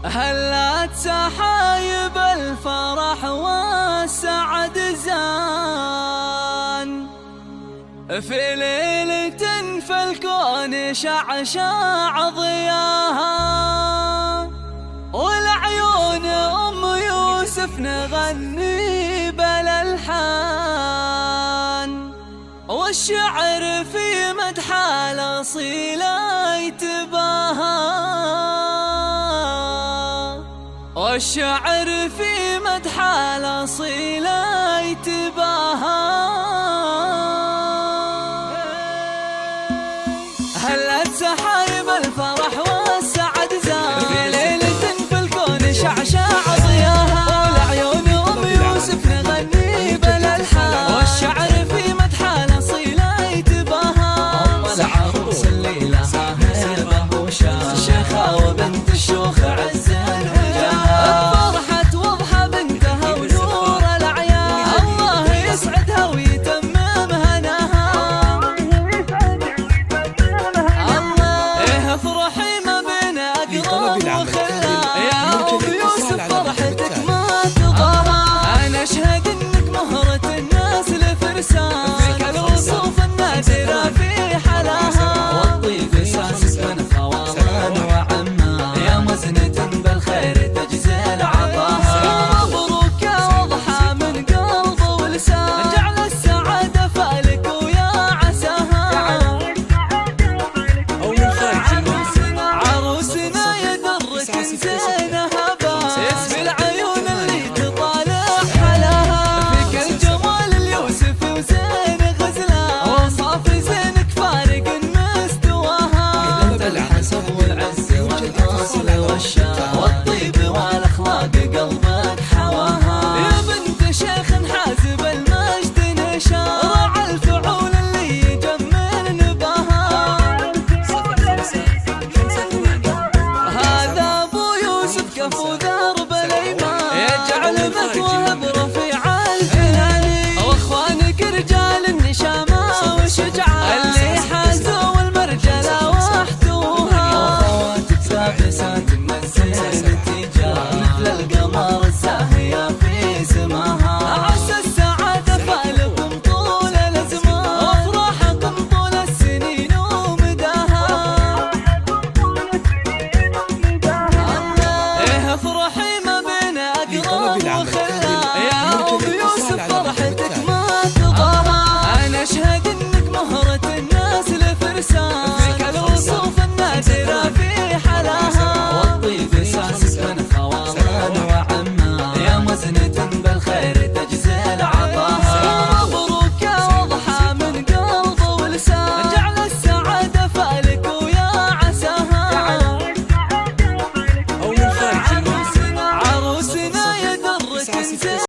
هلات سحايب الفرح والسعد زان في ليلة في الكون شعشع ضياها، والعيون أم يوسف نغني بالألحان، والشعر في مدح الأصيلة يتباهى، والشعر في مدح الأصيلة يتباهى. هلت سحايب الفرح والسعد زان في ليلة في الكون شعشع ضياها، والعيون أم يوسف نغني بالألحان، والشعر في مدح الأصيلة يتباهى. العروس اللي لها هيبة وشان شيخة وبنت الشيوخ عز الوجاه، فرحت وضحى بنتها ونور الأعيان، الله يسعدها ويتمم هناها. الله افرحي ما بين أقرب وخلان، يا أم يوسف فرحتك ما تضاهى. أنا أشهد إنك مهرة الناس لفرسان، فيك الوصوف النادرة في حلاها، والطيب أساسك من خوان وعمان، يا مزنة بالخير تجزي العطاها. مبروك يا وضحى من قلب ولسان، جعل السعادة فالك ويا عساها. عروسنا يدرك زينها بان، يسفي العيون اللي تطالع حلاها، فيك الجمال اليوسفي وزين غزلان، وصاف زينك فارق مستواها. انت الحسب والعز والاصل والشان، والطيب والاخلاق قلبك حواها، يا بنت شيخ حازب المجد نشان، راعى الفعول اللي يجمل نباها. هذا ابو يوسف كفو درب الايمان، يجعل مثواه برفيع الجنان، واخوانك رجال النشامه والشجعان، اللي حازوا المرجله واحتوها، واخواتك لابسات من الزين التجار، مثل